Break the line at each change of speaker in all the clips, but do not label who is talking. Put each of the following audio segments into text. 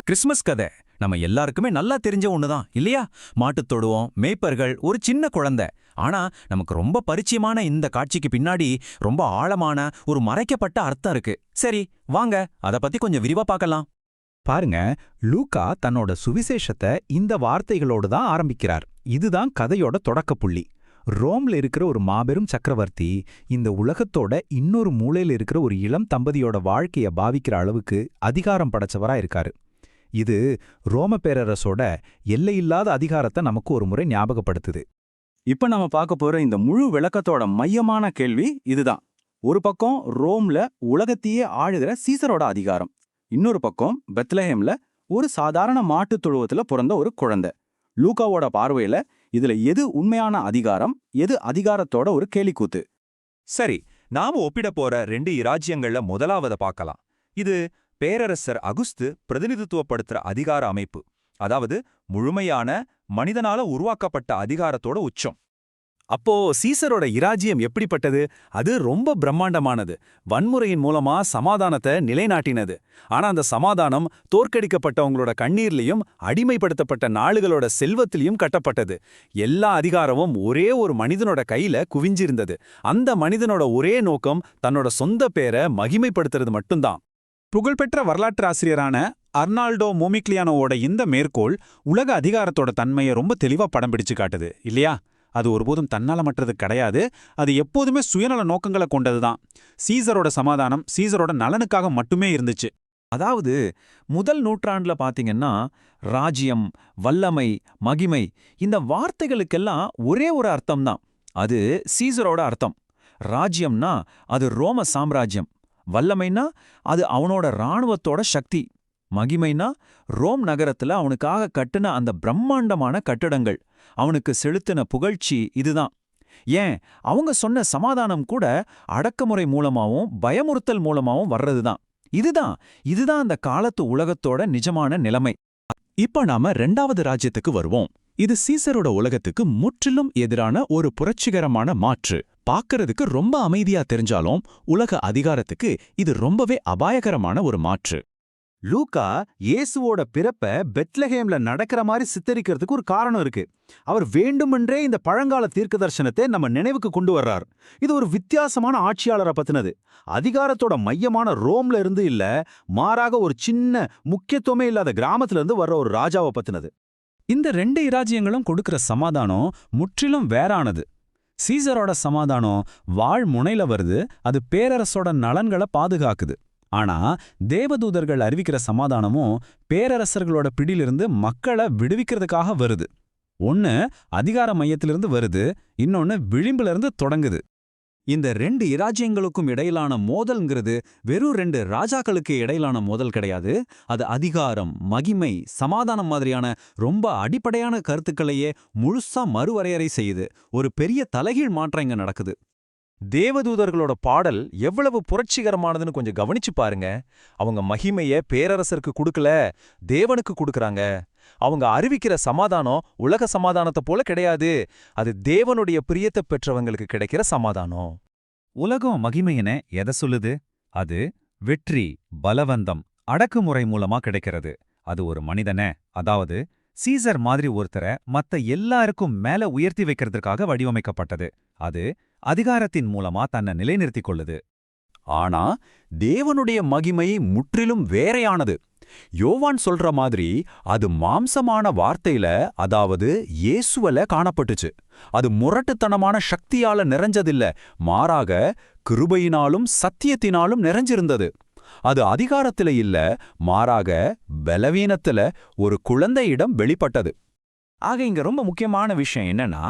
Christmas கதை நம்ம எல்லாருக்குமே நல்லா தெரிஞ்ச ஒண்ணுதான் இல்லையா? மாட்டுத் தொழுவம், மேய்ப்பர்கள், ஒரு சின்ன குழந்தை. ஆனா நமக்கு ரொம்ப பரிச்சயமான இந்த காட்சிக்கு பின்னாடி ரொம்ப ஆழமான ஒரு மறைக்கப்பட்ட அர்த்தம் இருக்கு. சரி, வாங்க அத பத்தி கொஞ்சம் விரிவா பார்க்கலாம்.
பாருங்க, லூக்கா தன்னோட சுவிசேஷத்தை இந்த வார்த்தைகளோடு தான் ஆரம்பிக்கிறார். இதுதான் கதையோட தொடக்கப்புள்ளி. ரோம்ல இருக்கிற ஒரு மாபெரும் சக்கரவர்த்தி இந்த உலகத்தோட இன்னொரு மூலையில இருக்கிற ஒரு இளம் தம்பதியோட வாழ்க்கைய பாவிக்கிற அளவுக்கு அதிகாரம் படைச்சவரா இருக்காரு. இது ரோம பேரரசோட எல்லையில்லாத அதிகாரத்தை நமக்கு ஒரு முறை ஞாபகப்படுத்துது.
இப்ப நம்ம பார்க்க போற இந்த முழு விளக்கத்தோட மையமான கேள்வி இதுதான். ஒரு பக்கம் ரோம்ல உலகத்தையே ஆளுகிற சீசரோட அதிகாரம், இன்னொரு பக்கம் பெத்லஹேம்ல ஒரு சாதாரண மாட்டுத் தொழுவத்துல பிறந்த ஒரு குழந்தை. லூக்காவோட பார்வையில இதுல எது உண்மையான அதிகாரம், எது அதிகாரத்தோட ஒரு கேலிக்கூத்து?
சரி, நாம ஒப்பிட போற 2 இராஜ்யங்கள்ல முதலாவத பார்க்கலாம். இது பேரரசர் அகுஸ்து பிரதிநிதித்துவப்படுத்துற அதிகார அமைப்பு, அதாவது முழுமையான மனிதனால உருவாக்கப்பட்ட அதிகாரத்தோட உச்சம்.
அப்போ சீசரோட இராஜ்யம் எப்படிப்பட்டது? அது ரொம்ப பிரம்மாண்டமானது. வன்முறையின் மூலமா சமாதானத்தை நிலைநாட்டினது. ஆனா அந்த சமாதானம் தோற்கடிக்கப்பட்டவங்களோட கண்ணீர்லயும் அடிமைப்படுத்தப்பட்ட நாடுகளோட செல்வத்திலையும் கட்டப்பட்டது. எல்லா அதிகாரமும் ஒரே ஒரு மனிதனோட கையில குவிஞ்சிருந்தது. அந்த மனிதனோட ஒரே நோக்கம் தன்னோட சொந்த பேரை மகிமைப்படுத்துறது மட்டும்தான்.
புகழ்பெற்ற வரலாற்று ஆசிரியரான அர்னால்டோ மோமிக்லியானோவோட இந்த மேற்கோள் உலக அதிகாரத்தோட தன்மையை ரொம்ப தெளிவா படம் பிடிச்சு காட்டுது இல்லையா? அது ஒருபோதும் தன்னாலமற்றது கிடையாது. அது எப்போதுமே சுயநல நோக்கங்களை கொண்டதுதான். சீசரோட சமாதானம் சீசரோட நலனுக்காக மட்டுமே இருந்துச்சு.
அதாவது முதல் நூற்றாண்டுல பாத்தீங்கன்னா ராஜ்யம், வல்லமை, மகிமை இந்த வார்த்தைகளுக்கெல்லாம் ஒரே ஒரு அர்த்தம்தான். அது சீசரோட அர்த்தம். ராஜ்யம்னா அது ரோம சாம்ராஜ்யம், வல்லமைனா அது அவனோட இராணுவத்தோட சக்தி, மகிமைனா ரோம் நகரத்துல அவனுக்காக கட்டுன அந்த பிரம்மாண்டமான கட்டடங்கள், அவனுக்கு செலுத்தின புகழ்ச்சி. இதுதான். ஏன், அவங்க சொன்ன சமாதானம் கூட அடக்குமுறை மூலமாவும் பயமுறுத்தல் மூலமாவும் வர்றதுதான். இதுதான் அந்த காலத்து உலகத்தோட நிஜமான நிலைமை.
இப்ப நாம 2வது ராஜ்யத்துக்கு வருவோம். இது சீசரோட உலகத்துக்கு முற்றிலும் எதிரான ஒரு புரட்சிகரமான மாற்று. பார்க்கறதுக்கு ரொம்ப அமைதியா தெரிஞ்சாலும் உலக அதிகாரத்துக்கு இது ரொம்பவே அபாயகரமான ஒரு மாற்று.
லூக்கா இயேசுவோட பிறப்ப பெத்லஹேம்ல நடக்கிற மாதிரி சித்தரிக்கிறதுக்கு ஒரு காரணம் இருக்கு. அவர் வேண்டுமென்றே இந்த பழங்கால தீர்க்க தரிசனத்தை நம்ம நினைவுக்கு கொண்டு வர்றார். இது ஒரு வித்தியாசமான ஆட்சியாளரை பத்தினது. அதிகாரத்தோட மையமான ரோம்ல இருந்து இல்ல, மாறாக ஒரு சின்ன முக்கியத்துவமே இல்லாத கிராமத்துல இருந்து வர்ற ஒரு ராஜாவை பத்தினது.
இந்த 2 இராஜ்யங்களும் கொடுக்கிற சமாதானம் முற்றிலும் வேறானது. சீசரோட சமாதானம் வாழ் முனையில வருது, அது பேரரசோட நலன்களை பாதுகாக்குது. ஆனா தேவதூதர்கள் அறிவிக்கிற சமாதானமும் பேரரசர்களோட பிடியிலிருந்து மக்களை விடுவிக்கிறதுக்காக வருது. ஒன்னு அதிகார மையத்திலிருந்து வருது, இன்னொன்னு விளிம்பிலிருந்து தொடங்குது.
இந்த 2 இராஜ்யங்களுக்கும் இடையிலான மோதல்ங்கிறது வெறும் 2 ராஜாக்களுக்கு இடையிலான மோதல் கிடையாது. அது அதிகாரம், மகிமை, சமாதானம் மாதிரியான ரொம்ப அடிப்படையான கருத்துக்களையே முழுசா மறுவரையறை செய்யுது. ஒரு பெரிய தலைகீழ் மாற்றம் இங்க நடக்குது. தேவதூதர்களோட பாடல் எவ்வளவு புரட்சிகரமானதுன்னு கொஞ்சம் கவனிச்சு பாருங்க. அவங்க மகிமைய பேரரசருக்கு கொடுக்கல, தேவனுக்கு கொடுக்கறாங்க. அவங்க அறிவிக்கிற சமாதானம் உலக சமாதானத்தை போல கிடையாது. அது தேவனுடைய பிரியத்தை பெற்றவங்களுக்கு கிடைக்கிற சமாதானம்.
உலகம் மகிமையன எதை சொல்லுது? அது வெற்றி, பலவந்தம், அடக்குமுறை மூலமா கிடைக்கிறது. அது ஒரு மனிதனை, அதாவது சீசர் மாதிரி ஒருத்தரை மத்த எல்லாருக்கும் மேல உயர்த்தி வைக்கிறதுக்காக வடிவமைக்கப்பட்டது. அது அதிகாரத்தின் மூலமா தன்னை நிலைநிறுத்திக் கொள்ளுது.
ஆனா தேவனுடைய மகிமை முற்றிலும் வேறையானது. யோவான் சொல்ற மாதிரி அது மாம்சமான வார்த்தையில, அதாவது இயேசுவல காணப்பட்டுச்சு. அது முரட்டுத்தனமான சக்தியால நிறைஞ்சதில்ல, மாறாக கிருபையினாலும் சத்தியத்தினாலும் நிறைஞ்சிருந்தது. அது அதிகாரத்தில இல்ல, மாறாக பலவீனத்துல ஒரு குழந்தையிடம் வெளிப்பட்டது. ஆக இங்க ரொம்ப முக்கியமான விஷயம் என்னன்னா,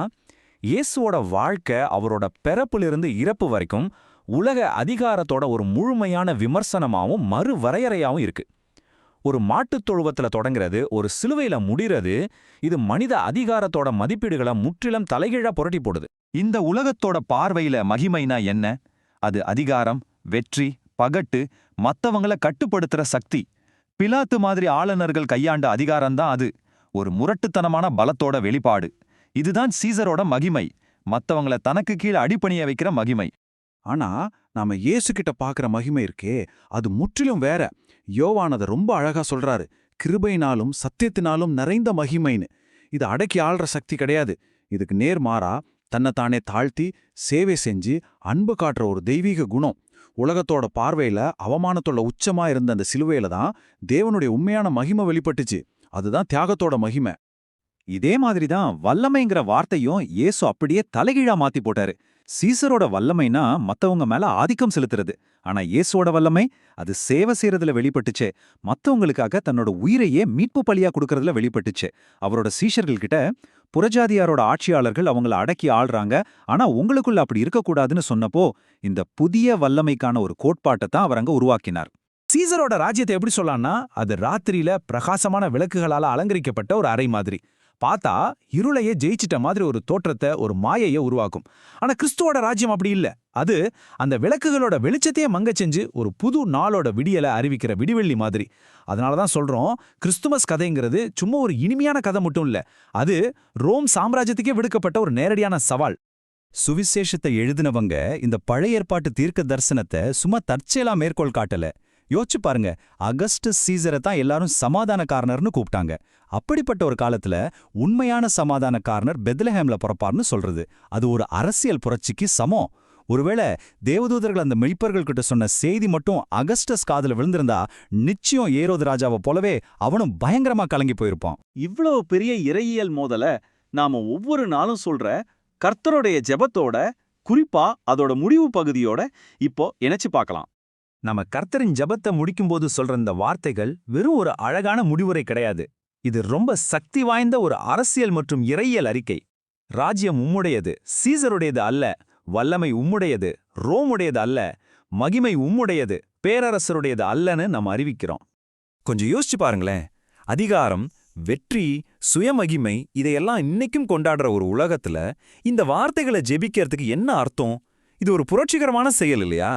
இயேசுவோட வாழ்க்கை அவரோட பிறப்பிலிருந்து இறப்பு வரைக்கும் உலக அதிகாரத்தோட ஒரு முழுமையான விமர்சனமாவும் மறுவரையறையாவும் இருக்கு. ஒரு மாட்டுத் தொழுவத்துல தொடங்குறது, ஒரு சிலுவையில முடிறது. இது மனித அதிகாரத்தோட மதிப்பீடுகளை முற்றிலும் தலைகீழா புரட்டி போடுது.
இந்த உலகத்தோட பார்வையில மகிமைனா என்ன? அது அதிகாரம், வெற்றி, பகட்டு, மத்தவங்கள கட்டுப்படுத்துற சக்தி. பிலாத்து மாதிரி ஆளுநர்கள் கையாண்ட அதிகாரம்தான் அது. ஒரு முரட்டுத்தனமான பலத்தோட வெளிப்பாடு. இதுதான் சீசரோட மகிமை, மத்தவங்கள தனக்கு கீழே அடிபணிய வைக்கிற மகிமை.
ஆனா நாம இயேசு கிட்ட பார்க்குற மகிமை இருக்கே, அது முற்றிலும் வேற. யோவான் அதை ரொம்ப அழகா சொல்றாரு. கிருபையினாலும் சத்தியத்தினாலும் நிறைந்த மகிமைன்னு. இது அடக்கி ஆள்ற சக்தி கிடையாது. இதுக்கு நேர்மாறா தன்னைத்தானே தாழ்த்தி சேவை செஞ்சு அன்பு காட்டுற ஒரு தெய்வீக குணம். உலகத்தோட பார்வையில அவமானத்தோட உச்சமா இருந்த அந்த சிலுவையில தான் தேவனுடைய உண்மையான மகிமை வெளிப்பட்டுச்சு. அதுதான் தியாகத்தோட மகிமை.
இதே மாதிரி தான் வல்லமைங்கிற வார்த்தையும் இயேசு அப்படியே தலைகீழா மாத்தி போட்டாரு. சீசரோட வல்லமைனா மத்தவங்க மேல ஆதிக்கம் செலுத்துறது. ஆனா இயேசுவோட வல்லமை அது சேவை செய்யறதுல வெளிப்பட்டுச்சு. மத்தவங்களுக்காக தன்னோட உயிரையே மீட்பு பலியா கொடுக்கறதுல வெளிப்பட்டுச்சு. அவரோட சீஷர்கள் கிட்ட புறஜாதியாரோட ஆட்சியாளர்கள் அவங்கள அடக்கி ஆள்றாங்க, ஆனா உங்களுக்குள்ள அப்படி இருக்கக்கூடாதுன்னு சொன்னப்போ இந்த புதிய வல்லமைக்கான ஒரு கோட்பாட்டை தான் அவர் அங்க உருவாக்கினார்.
சீசரோட ராஜ்யத்தை எப்படி சொல்லலாம்னா, அது ராத்திரியில பிரகாசமான விளக்குகளால அலங்கரிக்கப்பட்ட ஒரு அறை மாதிரி. பார்த்தா இருளையே ஜெயிச்சிட்ட மாதிரி ஒரு தோற்றத்தை, ஒரு மாயையை உருவாக்கும். ஆனா கிறிஸ்துவோட ராஜ்யம் அப்படி இல்ல. அது அந்த விளக்குகளோட வெளிச்சத்தையே மங்க செஞ்சு ஒரு புது நாளோட விடியலை அறிவிக்கிற விடிவெள்ளி மாதிரி. அதனாலதான் சொல்றோம், கிறிஸ்துமஸ் கதைங்கிறது சும்மா ஒரு இனிமையான கதை மட்டும் இல்ல, அது ரோம் சாம்ராஜ்யத்துக்கே விடுக்கப்பட்ட ஒரு நேரடியான சவால்.
சுவிசேஷத்தை எழுதினவங்க இந்த பழைய ஏற்பாட்டு தீர்க்க தரிசனத்தை சும்மா தற்செயலா மேற்கோள் காட்டல. யோசிச்சு பாருங்க, அகஸ்டஸ் சீசரை தான் எல்லாரும் சமாதானக்காரனர்னு கூப்பிட்டாங்க. அப்படிப்பட்ட ஒரு காலத்துல உண்மையான சமாதானக்காரனர் பெத்லஹேம்ல பிறப்பார்னு சொல்றது அது ஒரு அரசியல் புரட்சிக்கு சமம். ஒருவேளை தேவதூதர்கள் அந்த மெய்ப்பர்கள் கிட்ட சொன்ன செய்தி மட்டும் அகஸ்டஸ் காதுல விழுந்திருந்தா நிச்சயம் ஏரோது ராஜாவை போலவே அவனும் பயங்கரமா கலங்கி போயிருப்பான்.
இவ்வளவு பெரிய இறையியல் மோதல நாம ஒவ்வொரு நாளும் சொல்ற கர்த்தருடைய ஜெபத்தோட, குறிப்பா அதோட முடிவு பகுதியோட இப்போ இணைச்சு பார்க்கலாம்.
நம்ம கர்த்தரின் ஜெபத்தை முடிக்கும்போது சொல்ற இந்த வார்த்தைகள் வெறும் ஒரு அழகான முடிவுரை கிடையாது. இது ரொம்ப சக்தி வாய்ந்த ஒரு அரசியல் மற்றும் இறையியல் அறிக்கை. ராஜ்யம் உம்முடையது, சீசருடையது அல்ல. வல்லமை உம்முடையது, ரோமுடையது அல்ல. மகிமை உம்முடையது, பேரரசருடையது அல்லன்னு நம்ம அறிவிக்கிறோம்.
கொஞ்சம் யோசிச்சு பாருங்களேன். அதிகாரம், வெற்றி, சுயமகிமை இதையெல்லாம் இன்னைக்கும் கொண்டாடுற ஒரு உலகத்துல இந்த வார்த்தைகளை ஜெபிக்கிறதுக்கு என்ன அர்த்தம்? இது ஒரு புரட்சிகரமான செயல் இல்லையா?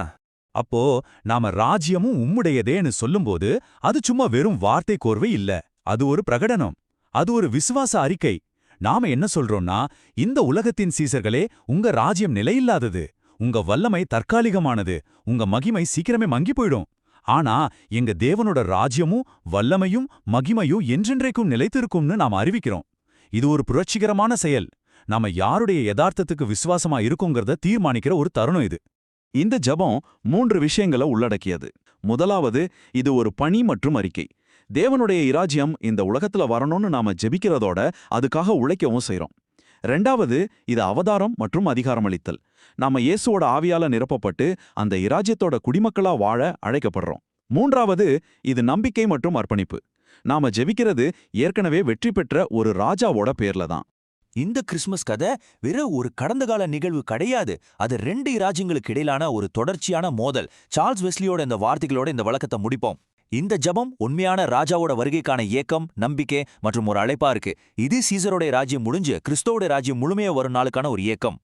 அப்போ நாம ராஜ்யமும் உம்முடையதேன்னு சொல்லும்போது அது சும்மா வெறும் வார்த்தை கோர்வை இல்ல, அது ஒரு பிரகடனம், அது ஒரு விசுவாச அறிக்கை. நாம என்ன சொல்றோம்னா, இந்த உலகத்தின் சீசர்களே, உங்க ராஜ்யம் நிலையில்லாதது, உங்க வல்லமை தற்காலிகமானது, உங்க மகிமை சீக்கிரமே மங்கி போயிடும். ஆனா எங்க தேவனோட ராஜ்யமும் வல்லமையும் மகிமையும் என்றென்றைக்கும் நிலைத்திருக்கும்னு நாம அறிவிக்கிறோம். இது ஒரு புரட்சிகரமான செயல். நாம யாருடைய யதார்த்தத்துக்கு விசுவாசமா இருக்குங்கிறத தீர்மானிக்கிற ஒரு தருணம் இது.
இந்த ஜெபம் 3 விஷயங்களை உள்ளடக்கியது. முதலாவது, இது ஒரு பணி மற்றும் அறிக்கை. தேவனுடைய இராஜ்யம் இந்த உலகத்துல வரணும்னு நாம ஜெபிக்கிறதோட அதுக்காக உழைக்கவும் செய்றோம். ரெண்டாவது, இது அவதாரம் மற்றும் அதிகாரமளித்தல். நாம இயேசுவோட ஆவியால நிரப்பப்பட்டு அந்த இராஜ்யத்தோட குடிமக்களா வாழ அழைக்கப்படுறோம். மூன்றாவது, இது நம்பிக்கை மற்றும் அர்ப்பணிப்பு. நாம ஜெபிக்கிறது ஏற்கனவே வெற்றி பெற்ற ஒரு ராஜாவோட பேர்ல தான்.
இந்த கிறிஸ்மஸ் கதை வெறும் ஒரு கடந்த கால நிகழ்வு கிடையாது. அது 2 ராஜ்யங்களுக்கு இடையிலான ஒரு தொடர்ச்சியான மோதல். சார்ல்ஸ் வெஸ்லியோட இந்த வார்த்தைகளோட இந்த வழக்கத்தை முடிப்போம். இந்த ஜெபம் உண்மையான ராஜாவோட வருகைக்கான ஏக்கம், நம்பிக்கை மற்றும் ஒரு அழைப்பா இருக்கு. இது சீசரோட ராஜ்யம் முடிஞ்சு கிறிஸ்தோட ராஜ்யம் முழுமையா வரும் நாளுக்கான ஒரு ஏக்கம்.